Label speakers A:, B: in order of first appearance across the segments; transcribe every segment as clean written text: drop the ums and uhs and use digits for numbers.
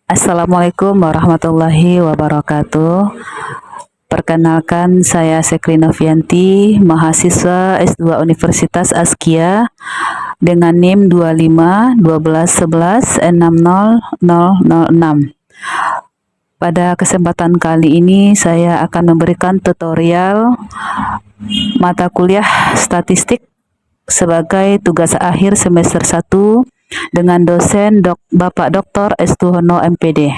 A: Assalamualaikum warahmatullahi wabarakatuh. Perkenalkan, saya Sekri Novianti, mahasiswa S2 Universitas Askia dengan NIM 25 12 11 60006. Pada kesempatan kali ini saya akan memberikan tutorial mata kuliah statistik sebagai tugas akhir semester 1 dengan dosen Bapak Dr. Estuhono MPD.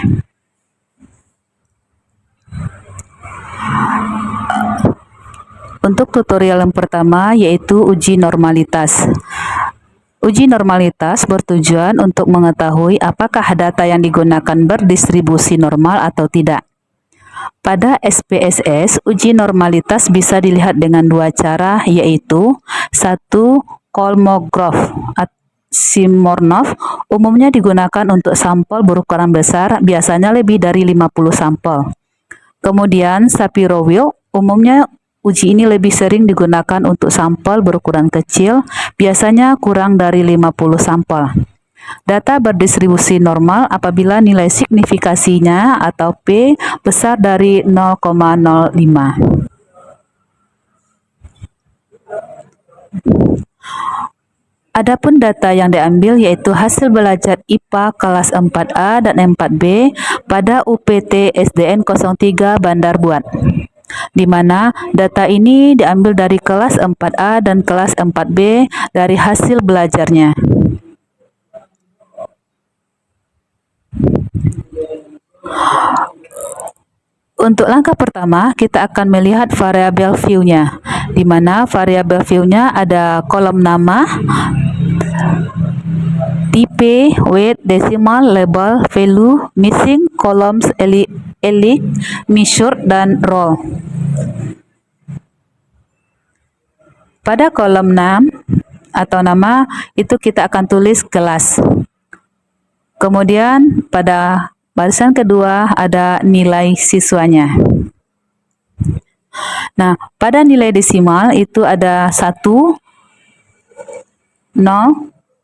A: Untuk tutorial yang pertama yaitu uji normalitas. Uji normalitas bertujuan untuk mengetahui apakah data yang digunakan berdistribusi normal atau tidak. Pada SPSS, uji normalitas bisa dilihat dengan dua cara, yaitu satu, Kolmogorov Smirnov umumnya digunakan untuk sampel berukuran besar, biasanya lebih dari 50 sampel. Kemudian Shapiro-Wilk umumnya uji ini lebih sering digunakan untuk sampel berukuran kecil, biasanya kurang dari 50 sampel. Data berdistribusi normal apabila nilai signifikasinya atau P besar dari 0,05. Adapun data yang diambil yaitu hasil belajar IPA kelas 4A dan 4B pada UPT SDN 03 Bandar Buat, di mana data ini diambil dari kelas 4A dan kelas 4B dari hasil belajarnya. Untuk langkah pertama, kita akan melihat variabel view-nya, di mana variabel view-nya ada kolom nama, tipe, weight, decimal, label, value, missing, columns, elix, measure, dan row. Pada kolom 6 atau nama itu kita akan tulis kelas. Kemudian pada barisan kedua ada nilai siswanya. Nah, pada nilai desimal itu ada 1, 0,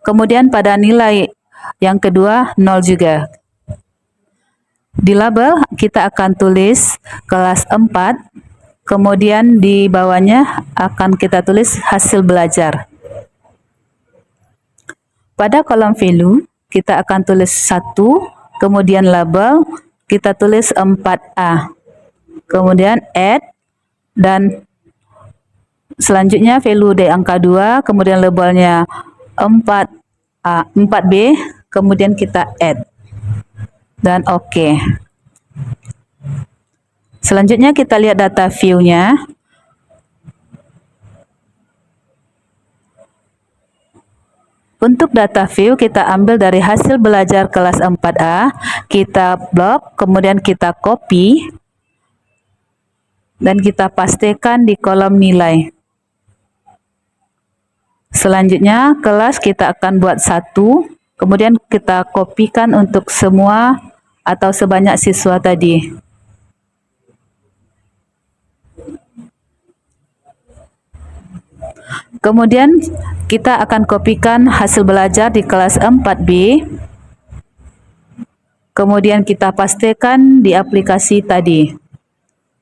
A: kemudian pada nilai yang kedua 0 juga. Di label kita akan tulis kelas 4, kemudian di bawahnya akan kita tulis hasil belajar. Pada kolom value kita akan tulis 1, kemudian label kita tulis 4A, kemudian add, dan selanjutnya value di angka 2, kemudian labelnya 4A, 4B, kemudian kita add, dan OK. Selanjutnya kita lihat data view-nya. Untuk data view kita ambil dari hasil belajar kelas 4A, kita blok, kemudian kita copy, dan kita pastikan di kolom nilai. Selanjutnya kelas kita akan buat 1, kemudian kita kopikan untuk semua atau sebanyak siswa tadi. Kemudian kita akan kopikan hasil belajar di kelas 4B. Kemudian kita pastikan di aplikasi tadi.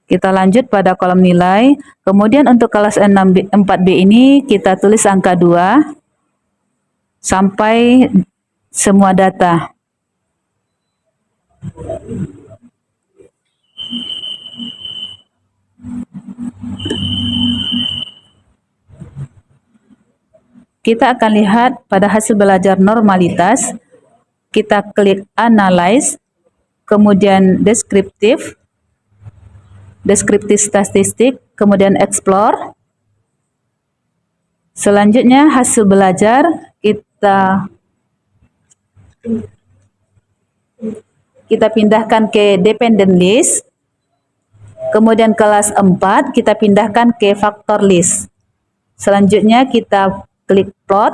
A: Kita lanjut pada kolom nilai. Kemudian untuk kelas 4B ini kita tulis angka 2 sampai semua data. Kita akan lihat pada hasil belajar normalitas, kita klik analyze, kemudian deskriptif statistik, kemudian explore. Selanjutnya hasil belajar kita pindahkan ke dependent list, kemudian kelas 4 kita pindahkan ke factor list. Selanjutnya kita klik plot.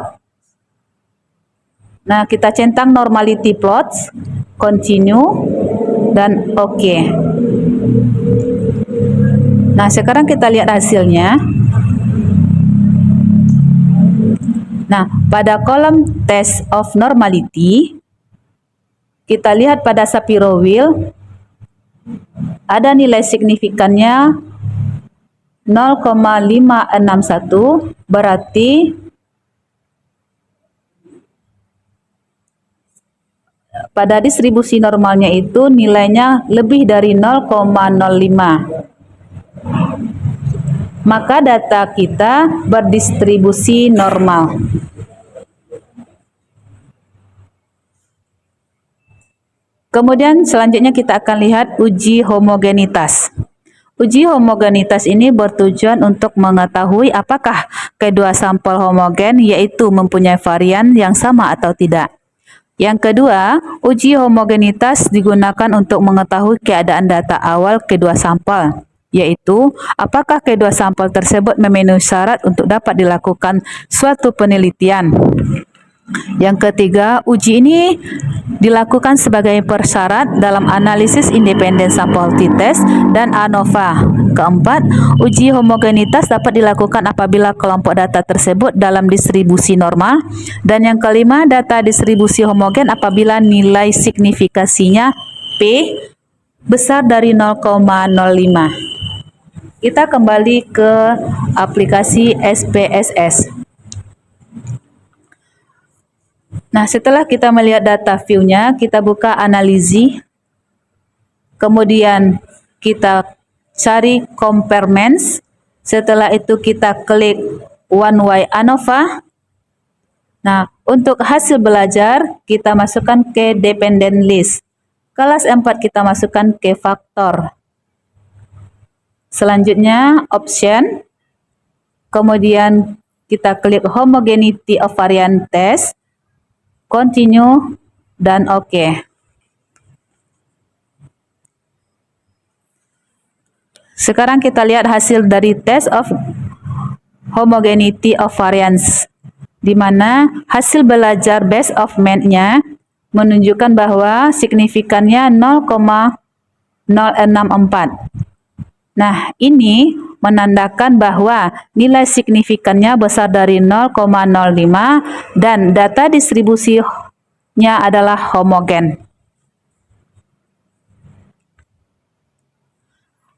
A: Nah, kita centang normality plots, continue, dan OK. Nah, sekarang kita lihat hasilnya. Nah, pada kolom test of normality, kita lihat pada Shapiro wheel ada nilai signifikannya 0,561, berarti pada distribusi normalnya itu nilainya lebih dari 0,05. Maka data kita berdistribusi normal. Kemudian selanjutnya kita akan lihat uji homogenitas. Uji homogenitas ini bertujuan untuk mengetahui apakah kedua sampel homogen yaitu mempunyai varian yang sama atau tidak. Yang kedua, uji homogenitas digunakan untuk mengetahui keadaan data awal kedua sampel, yaitu apakah kedua sampel tersebut memenuhi syarat untuk dapat dilakukan suatu penelitian. Yang ketiga, uji ini dilakukan sebagai persyarat dalam analisis independen sampel t-test dan ANOVA. Keempat, uji homogenitas dapat dilakukan apabila kelompok data tersebut dalam distribusi normal. Dan yang kelima, data distribusi homogen apabila nilai signifikasinya P besar dari 0,05. Kita kembali ke aplikasi SPSS. Nah, setelah kita melihat data view-nya, kita buka analisis, kemudian kita cari comparements, setelah itu kita klik one-way ANOVA. Nah, untuk hasil belajar, kita masukkan ke dependent list. Kelas 4 kita masukkan ke faktor. Selanjutnya, option, kemudian kita klik homogeneity of variant test, continue, dan OK. Sekarang kita lihat hasil dari test of homogeneity of variance, di mana hasil belajar base of math-nya menunjukkan bahwa signifikannya 0,064. Nah, ini menandakan bahwa nilai signifikannya besar dari 0,05 dan data distribusinya adalah homogen.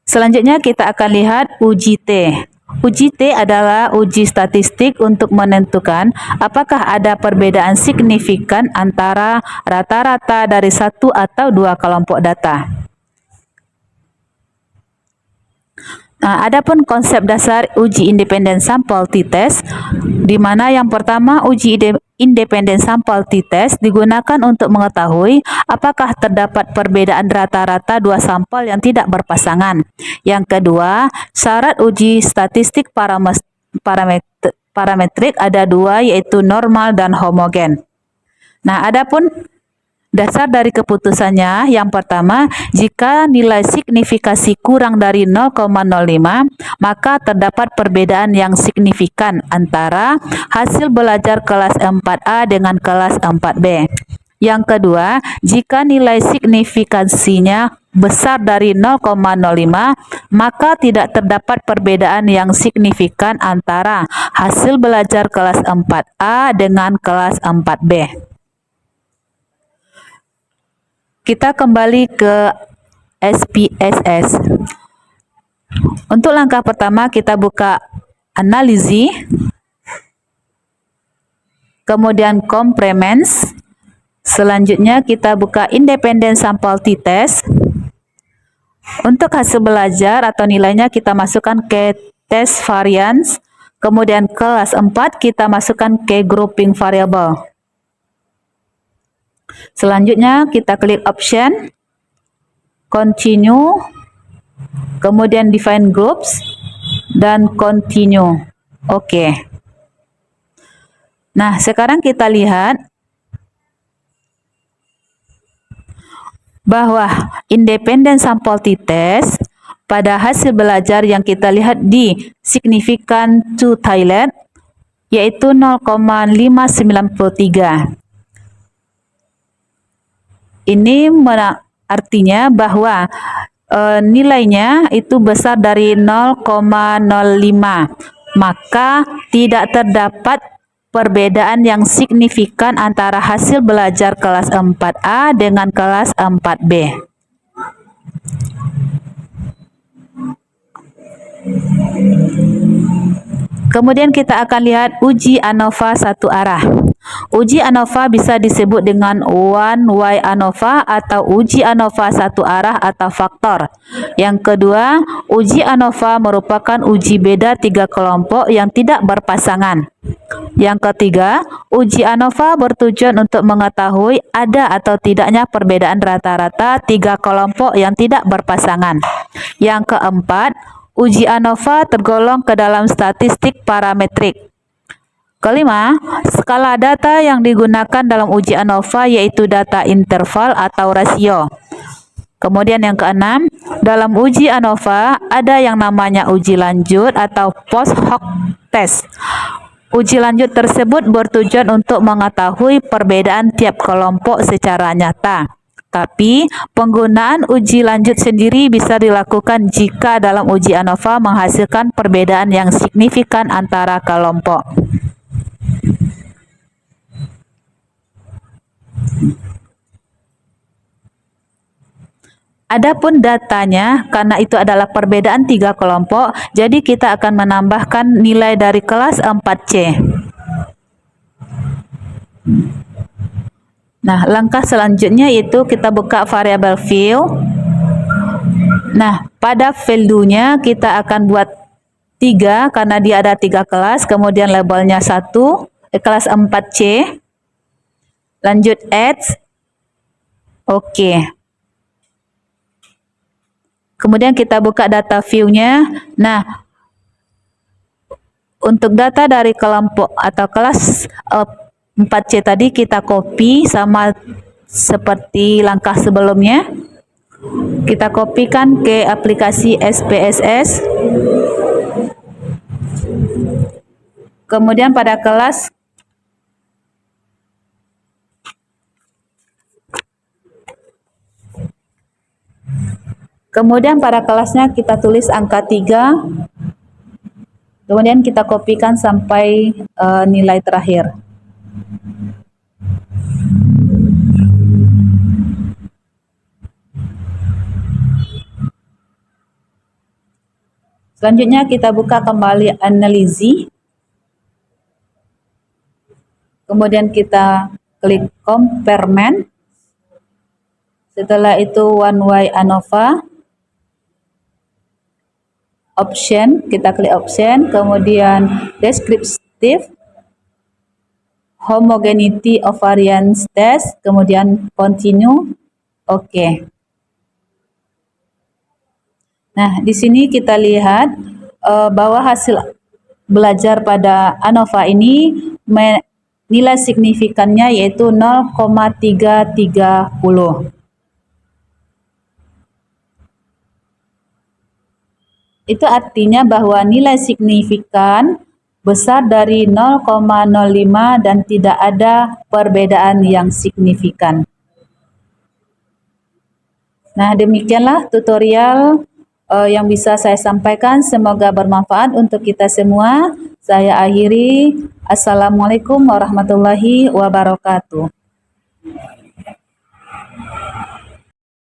A: Selanjutnya kita akan lihat uji T. Uji T adalah uji statistik untuk menentukan apakah ada perbedaan signifikan antara rata-rata dari satu atau dua kelompok data. Nah, adapun konsep dasar uji independen sampel t-test, di mana yang pertama uji independen sampel t-test digunakan untuk mengetahui apakah terdapat perbedaan rata-rata dua sampel yang tidak berpasangan. Yang kedua, syarat uji statistik parametrik ada dua, yaitu normal dan homogen. Nah, adapun dasar dari keputusannya, yang pertama, jika nilai signifikasi kurang dari 0,05, maka terdapat perbedaan yang signifikan antara hasil belajar kelas 4A dengan kelas 4B. Yang kedua, jika nilai signifikasinya besar dari 0,05, maka tidak terdapat perbedaan yang signifikan antara hasil belajar kelas 4A dengan kelas 4B. Kita kembali ke SPSS. Untuk langkah pertama kita buka analisis, kemudian comparements. Selanjutnya kita buka independent sample t-test. Untuk hasil belajar atau nilainya kita masukkan ke test variance. Kemudian kelas 4 kita masukkan ke grouping variable. Selanjutnya kita klik option, continue, kemudian define groups, dan continue. Oke. Nah, sekarang kita lihat bahwa independent sample t-test pada hasil belajar yang kita lihat di significant to Thailand yaitu 0,593. Ini artinya bahwa nilainya itu besar dari 0,05, maka tidak terdapat perbedaan yang signifikan antara hasil belajar kelas 4A dengan kelas 4B. Kemudian kita akan lihat uji ANOVA satu arah. Uji ANOVA bisa disebut dengan one-way ANOVA atau uji ANOVA satu arah atau faktor. Yang kedua, uji ANOVA merupakan uji beda tiga kelompok yang tidak berpasangan. Yang ketiga, uji ANOVA bertujuan untuk mengetahui ada atau tidaknya perbedaan rata-rata tiga kelompok yang tidak berpasangan. Yang keempat, uji ANOVA tergolong ke dalam statistik parametrik. Kelima, skala data yang digunakan dalam uji ANOVA yaitu data interval atau rasio. Kemudian yang keenam, dalam uji ANOVA ada yang namanya uji lanjut atau post hoc test. Uji lanjut tersebut bertujuan untuk mengetahui perbedaan tiap kelompok secara nyata. Tapi, penggunaan uji lanjut sendiri bisa dilakukan jika dalam uji ANOVA menghasilkan perbedaan yang signifikan antara kelompok. Adapun datanya, karena itu adalah perbedaan tiga kelompok, jadi kita akan menambahkan nilai dari kelas 4C. Nah, langkah selanjutnya yaitu kita buka variabel fill. Nah, pada value-nya kita akan buat 3 karena dia ada 3 kelas, kemudian labelnya 1, kelas 4C. Lanjut add. Oke. Kemudian kita buka data view-nya. Nah, untuk data dari kelompok atau kelas 4C tadi kita copy sama seperti langkah sebelumnya. Kita kopikan ke aplikasi SPSS. Kemudian pada kelas kelasnya kita tulis angka 3. Kemudian kita kopikan sampai nilai terakhir. Selanjutnya kita buka kembali analisis. Kemudian kita klik comparement. Setelah itu one-way ANOVA. Option, kita klik option, kemudian descriptive, homogeneity of variance test, kemudian continue, oke. Nah, di sini kita lihat bahwa hasil belajar pada ANOVA ini nilai signifikannya yaitu 0,330. Itu artinya bahwa nilai signifikan besar dari 0,05 dan tidak ada perbedaan yang signifikan. Nah, demikianlah tutorial yang bisa saya sampaikan. Semoga bermanfaat untuk kita semua. Saya akhiri. Assalamualaikum warahmatullahi wabarakatuh.